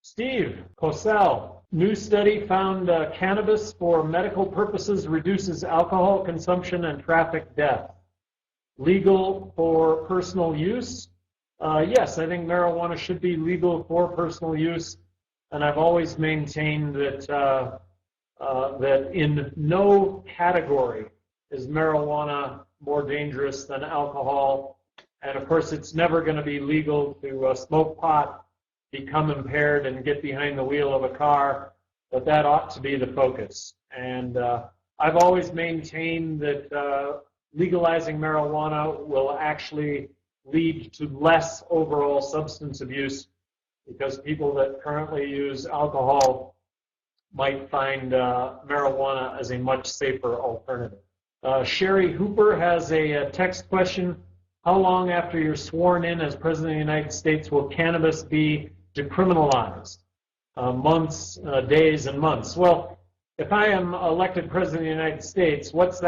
Steve Cosell, new study found cannabis for medical purposes reduces alcohol consumption and traffic death. Legal for personal use? Yes, I think marijuana should be legal for personal use, and I've always maintained that that in no category is marijuana more dangerous than alcohol. And of course, it's never going to be legal to smoke pot, become impaired, and get behind the wheel of a car, but that ought to be the focus. And I've always maintained that legalizing marijuana will actually lead to less overall substance abuse, because people that currently use alcohol might find marijuana as a much safer alternative. Sherry Hooper has a text question. How long after you're sworn in as President of the United States will cannabis be decriminalized? Months, days, and months. Well, if I am elected President of the United States, what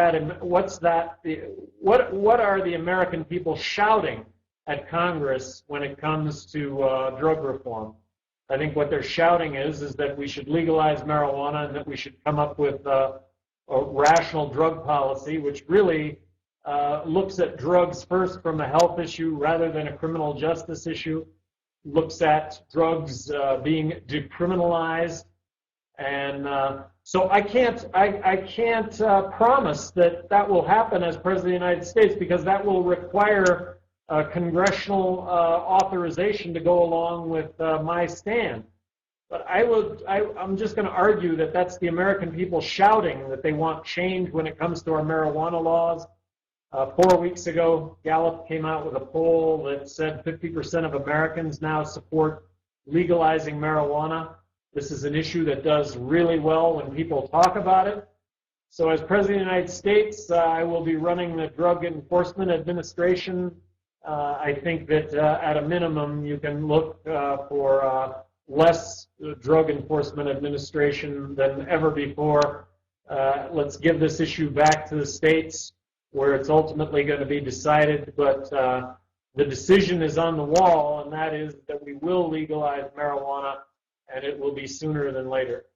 are the American people shouting at Congress when it comes to drug reform? I think what they're shouting is that we should legalize marijuana and that we should come up with a rational drug policy, which really looks at drugs first from a health issue rather than a criminal justice issue, looks at drugs being decriminalized. And so I can't promise that will happen as President of the United States, because that will require congressional authorization to go along with my stand. But I'm just going to argue that that's the American people shouting that they want change when it comes to our marijuana laws. 4 weeks ago, Gallup came out with a poll that said 50% of Americans now support legalizing marijuana. This is an issue that does really well when people talk about it. So as President of the United States, I will be running the Drug Enforcement Administration. I think that at a minimum, you can look for less Drug Enforcement Administration than ever before. Let's give this issue back to the states where it's ultimately going to be decided, but the decision is on the wall, and that is that we will legalize marijuana, and it will be sooner than later.